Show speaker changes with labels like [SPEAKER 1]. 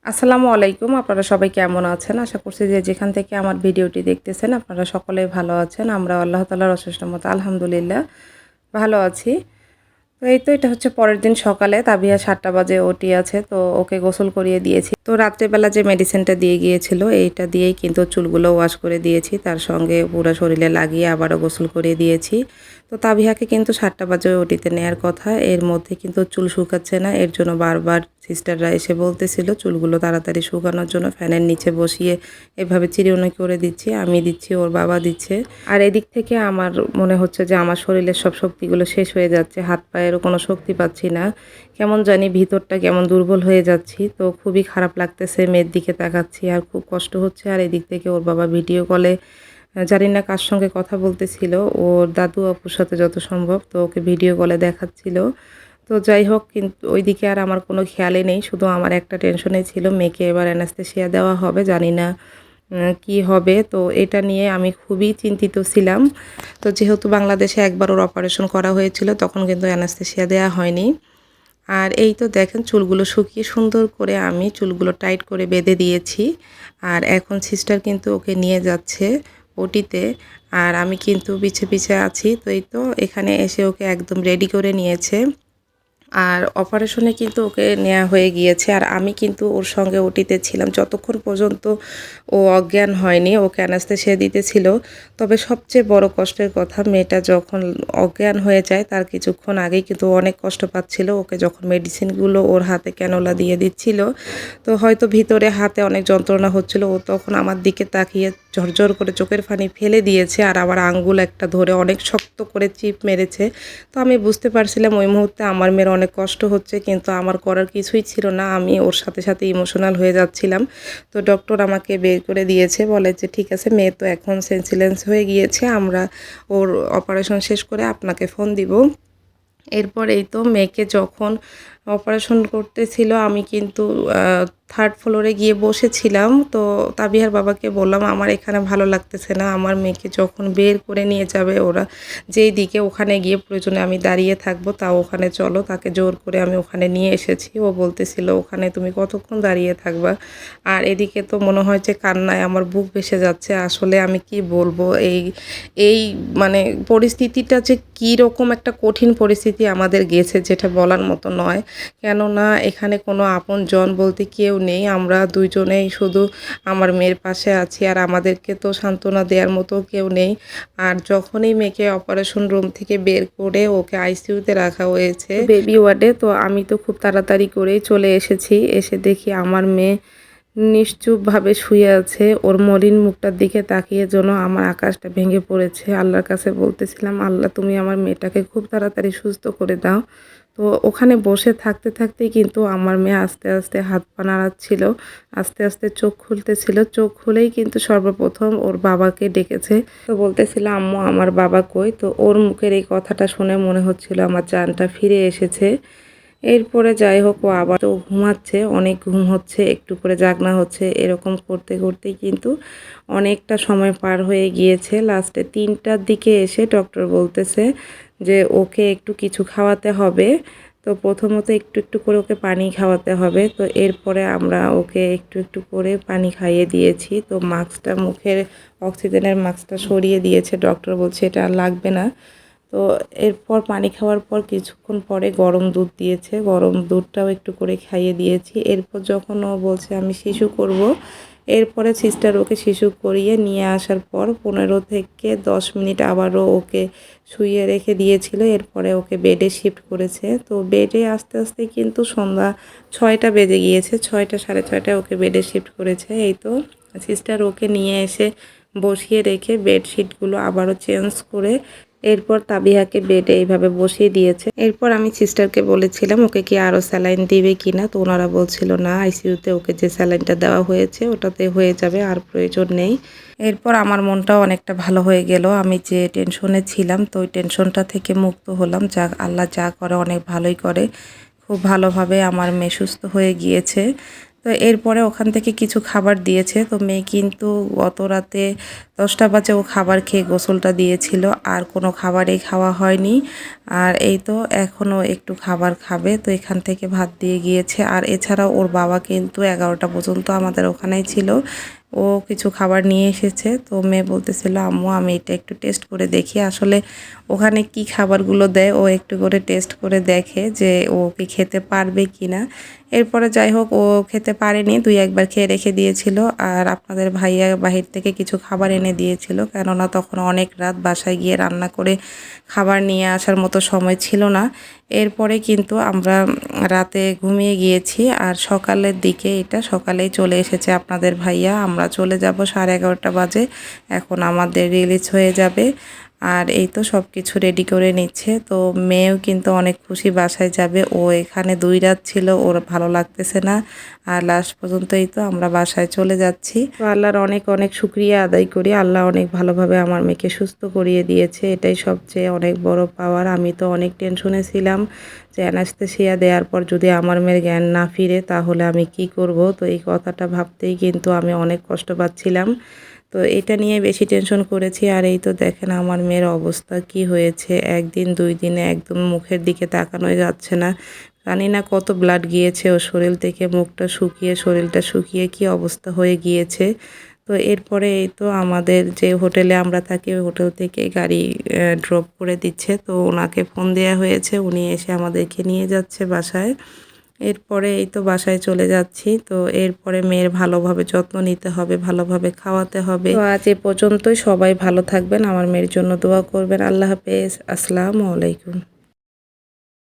[SPEAKER 1] আসসালামু আলাইকুম। আপনারা সবাই কেমন আছেন? আশা করছি যে যেখান থেকে আমার ভিডিওটি দেখতেছেন আপনারা সকলেই ভালো আছেন। আমরাও আল্লাহ তাআলার অশেষ রহমতে আলহামদুলিল্লাহ ভালো আছি। তো এই তো এটা হচ্ছে পরের দিন সকালে তাবিয়া ৭টা বাজে ওটি আছে। তো ওকে গোসল করিয়ে দিয়েছি। তো রাত্রেবেলা যে মেডিসিনটা দিয়ে গিয়েছিল এইটা দিয়েই কিন্তু চুলগুলো ওয়াশ করে দিয়েছি। তার সঙ্গে পুরা শরীরে লাগিয়ে আবারও গোসল করিয়ে দিয়েছি। তো তাবিহাকে কিন্তু ৭টা বাজে ওটিতে নেয়ার কথা। এর মধ্যে কিন্তু চুল শুকাচ্ছে না। এর জন্য বারবার সিস্টাররা এসে বলতেছিল চুলগুলো তাড়াতাড়ি শুকানোর জন্য ফ্যানের নিচে বসিয়ে এভাবে চিরুনি করে দিচ্ছি। আমি দিচ্ছি, ওর বাবা দিচ্ছে। আর এদিক থেকে আমার মনে হচ্ছে যে আমার শরীরের সব শক্তিগুলো শেষ হয়ে যাচ্ছে। হাত পায়েরও কোনো শক্তি পাচ্ছি না। কেমন জানি ভিতরটা কেমন দুর্বল হয়ে যাচ্ছি। তো খুবই খারাপ লাগতেছে, মেয়ের দিকে তাকাচ্ছি আর খুব কষ্ট হচ্ছে। আর এদিক থেকে ওর বাবা ভিডিও কলে জানি না কার সঙ্গে কথা বলতেছিল, ওর দাদু আপুর সাথে যত সম্ভব। তো ওকে ভিডিও কলে দেখাচ্ছিল। তো যাই হোক, কিন্তু ওইদিকে আর আমার কোনো খেয়ালই নেই। শুধু আমার একটা টেনশনে ছিল মেয়েকে এবার অ্যানাস্থেসিয়া দেওয়া হবে, জানি না কি হবে। তো এটা নিয়ে আমি খুবই চিন্তিত ছিলাম। তো যেহেতু বাংলাদেশে একবার ওর অপারেশন করা হয়েছিল তখন কিন্তু অ্যানাস্থেসিয়া দেওয়া হয়নি। আর এই তো দেখেন চুলগুলো শুকিয়ে সুন্দর করে আমি চুলগুলো টাইট করে বেঁধে দিয়েছি। আর এখন সিস্টার কিন্তু ওকে নিয়ে যাচ্ছে ওটিতে। আর আমি কিন্তু পিছে পিছে আছি। তো এই তো এখানে এসে ওকে একদম রেডি করে নিয়েছে। আর অপারেশনে কিন্তু ওকে নেওয়া হয়ে গিয়েছে। আর আমি কিন্তু ওর সঙ্গে ওটিতে ছিলাম যতক্ষণ পর্যন্ত ও অজ্ঞান হয়নি। ওকে অ্যানাস্থেসিয়া দিতেছিল। তবে সবচেয়ে বড় কষ্টের কথা, মেয়েটা যখন অজ্ঞান হয়ে যায় তার কিছুক্ষণ আগেই কিন্তু অনেক কষ্ট পাচ্ছিল। ওকে যখন মেডিসিনগুলো ওর হাতে ক্যানোলা দিয়ে দিচ্ছিল, তো হয়তো ভিতরে হাতে অনেক যন্ত্রণা হচ্ছিল। ও তখন আমার দিকে তাকিয়ে ঝরঝর করে চোখের পানি ফেলে দিয়েছে। আর আমার আঙ্গুল একটা ধরে অনেক শক্ত করে চিপ মেরেছে। তো আমি বুঝতে পারছিলাম ওই মুহূর্তে আমার মেয়ের অনেক কষ্ট হচ্ছে, কিন্তু আমার করার কিছুই ছিল না। আমি ওর সাথে সাথে ইমোশনাল হয়ে যাচ্ছিলাম। তো ডক্টর আমাকে বের করে দিয়েছে, বলে যে ঠিক আছে, মেয়ে তো এখন সেন্সিলেন্স হয়ে গিয়েছে, আমরা ওর অপারেশন শেষ করে আপনাকে ফোন দিব। এরপর এই তো মেয়েকে যখন অপারেশন করতেছিল আমি কিন্তু 3rd ফ্লোরে গিয়ে বসেছিলাম। তো তাবিহার বাবাকে বললাম আমার এখানে ভালো লাগতেছে না, আমার মেয়েকে যখন বের করে নিয়ে যাবে ওরা যেই দিকে, ওখানে গিয়ে প্রয়োজনে আমি দাঁড়িয়ে থাকবো, তাও ওখানে চলো। তাকে জোর করে আমি ওখানে নিয়ে এসেছি। ও বলতেছিল ওখানে তুমি কতক্ষণ দাঁড়িয়ে থাকবা। আর এদিকে তো মনে হয় যে কান্নায় আমার বুক ভেসে যাচ্ছে। আসলে আমি কি বলবো, এই এই মানে পরিস্থিতিটা যে কীরকম একটা কঠিন পরিস্থিতি আমাদের গেছে যেটা বলার মতো নয়। কেননা এখানে কোনো আপনজন বলতে কেউ নেই। আমরা দুইজনেই শুধু আমার মেয়ের পাশে আছি। আর আমাদেরকে তো সান্ত্বনা দেওয়ার মতো কেউ নেই। আর যখনই মেয়েকে অপারেশন রুম থেকে বের করে ওকে আইসিইউতে রাখা হয়েছে বেবি ওয়ার্ডে, তো আমি তো খুব তাড়াতাড়ি করেই চলে এসেছি। এসে দেখি আমার মেয়ে নিশ্চুপভাবে শুয়ে আছে। ওর মলিন মুখটার দিকে তাকিয়ে যেন আমার আকাশটা ভেঙে পড়েছে। আল্লাহর কাছে বলতেছিলাম, আল্লাহ তুমি আমার মেয়েটাকে খুব তাড়াতাড়ি সুস্থ করে দাও। তো ওখানে বসে থাকতে থাকতেই কিন্তু আমার মেয়ে আস্তে আস্তে হাত পা নাড়াচ্ছিল, আস্তে আস্তে চোখ খুলতেছিল। চোখ খুলেই কিন্তু সর্বপ্রথম ওর বাবাকে ডেকেছে। তো বলতেছিল আম্মু আমার বাবা কই। তো ওর মুখের এই কথাটা শুনে মনে হচ্ছিল আমার জানটা ফিরে এসেছে। এরপরে যাই হোক, ও আবার তো ঘুমাচ্ছে, অনেক ঘুম হচ্ছে, একটু করে জাগনা হচ্ছে, এরকম করতে করতেই কিন্তু অনেকটা সময় পার হয়ে গিয়েছে। লাস্টে 3টার দিকে এসে ডক্টর বলতেছে যে ওকে একটু কিছু খাওয়াতে হবে। তো প্রথমত একটু একটু করে ওকে পানি খাওয়াতে হবে। তো এরপরে আমরা ওকে একটু একটু করে পানি খাইয়ে দিয়েছি। তো মাস্কটা, মুখের অক্সিজেনের মাস্কটা সরিয়ে দিয়েছে। ডক্টর বলছে এটা আর লাগবে না। তো এরপর পানি খাওয়ার পর কিছুক্ষণ পরে গরম দুধ দিয়েছে, গরম দুধটাও একটু করে খাইয়ে দিয়েছি। এরপর যখন ও বলছে আমি শিশু করব, এরপরে সিস্টার ওকে শিশু করিয়ে নিয়ে আসার পর 15 থেকে 10 মিনিট আবারও ওকে শুইয়ে রেখে দিয়েছিল। এরপরে ওকে বেডে শিফট করেছে। তো বেডে আস্তে আস্তে কিন্তু সন্ধ্যা 6টা বেজে গিয়েছে। 6টা সাড়ে 6টায় ওকে বেডে শিফট করেছে। এই তো সিস্টার ওকে নিয়ে এসে বসিয়ে রেখে বেডশিটগুলো আবারও চেঞ্জ করে এরপর তাবিহাকে বেডে এইভাবে বসিয়ে দিয়েছে। এরপর আমি সিস্টারকে বলেছিলাম ওকে কি আরও স্যালাইন দিবে কিনা। তো ওনারা বলছিল না, আইসিইউতে ওকে যে স্যালাইনটা দেওয়া হয়েছে ওটাতে হয়ে যাবে, আর প্রয়োজন নেই। এরপর আমার মনটাও অনেকটা ভালো হয়ে গেল। আমি যে টেনশনে ছিলাম তো ওই টেনশনটা থেকে মুক্ত হলাম। যা আল্লাহ যা করে অনেক ভালোই করে। খুব ভালোভাবে আমার মেয়ে সুস্থ হয়ে গিয়েছে। তো এরপরে ওখান থেকে কিছু খাবার দিয়েছে। তো মেয়ে কিন্তু গত রাতে 10টা বাজে ও খাবার খেয়ে গোসলটা দিয়েছিল, আর কোনো খাবারই খাওয়া হয়নি। আর এই তো এখনও একটু খাবার খাবে, তো এখান থেকে ভাত দিয়ে গিয়েছে। আর এছাড়াও ওর বাবা কিন্তু 11টা পর্যন্ত আমাদের ওখানেই ছিল, ও কিছু খাবার নিয়ে এসেছে। তো মেয়ে বলতেছিল আম্মু আমি এটা একটু টেস্ট করে দেখি আসলে ওখানে কি খাবারগুলো দেয়, ও একটু করে টেস্ট করে দেখে যে ও কি খেতে পারবে কি না। এরপরে যাই হোক ও খেতে পারেনি, 2-1 বার খেয়ে রেখে দিয়েছিল। আর আপনাদের ভাইয়া বাহির থেকে কিছু খাবার এনে দিয়েছিল, কেননা তখন অনেক রাত, বাসায় গিয়ে রান্না করে খাবার নিয়ে আসার মতো সময় ছিল না। এরপরে কিন্তু আমরা রাতে ঘুমিয়ে গিয়েছি, আর সকালের দিকে এটা সকালেই চলে এসেছে আপনাদের ভাইয়া। আমরা চলে যাব 11:30 বাজে, এখন আমাদের রিলিজ হয়ে যাবে। আর এই তো সব কিছু রেডি করে নিচ্ছে। তো মেয়েও কিন্তু অনেক খুশি বাসায় যাবে, ও এখানে 2 রাত ছিল, ওর ভালো লাগতেছে না। আর লাস্ট পর্যন্ত এই তো আমরা বাসায় চলে যাচ্ছি। তো আল্লাহর অনেক অনেক শুকরিয়া আদায় করি, আল্লাহ অনেক ভালোভাবে আমার মেয়েকে সুস্থ করিয়ে দিয়েছে, এটাই সবচেয়ে অনেক বড় পাওয়ার। আমি তো অনেক টেনশনে ছিলাম যে অ্যানাস্থেসিয়া দেওয়ার পর যদি আমার মেয়ের জ্ঞান না ফিরে তাহলে আমি কি করব। তো এই কথাটা ভাবতেই কিন্তু আমি অনেক কষ্ট পাচ্ছিলাম। তো এটা নিয়ে বেশি টেনশন করেছি। আর এই তো দেখেন আমার মেয়ের অবস্থা কি হয়েছে, 1 দিন 2 দিনে একদম মুখের দিকে তাকানোই যাচ্ছে না। জানি না কত ব্লাড গিয়েছে ওর শরীর থেকে, মুখটা শুকিয়ে শরীরটা শুকিয়ে কি অবস্থা হয়ে গিয়েছে। তো এরপরে এই তো আমাদের যে হোটেলে আমরা থাকি ওই হোটেল থেকে গাড়ি ড্রপ করে দিচ্ছে। তো ওনাকে ফোন দেওয়া হয়েছে, উনি এসে আমাদেরকে নিয়ে যাচ্ছে বাসায়। এরপরে এই তো বাসায় চলে যাচ্ছি। তো এরপরে মেয়ের ভালোভাবে যত্ন নিতে হবে, ভালোভাবে খাওয়াতে হবে। তো আজ এ পর্যন্তই, সবাই ভালো থাকবেন, আমার মেয়ের জন্য দোয়া করবেন। আল্লাহ হাফেজ, আসসালামু আলাইকুম।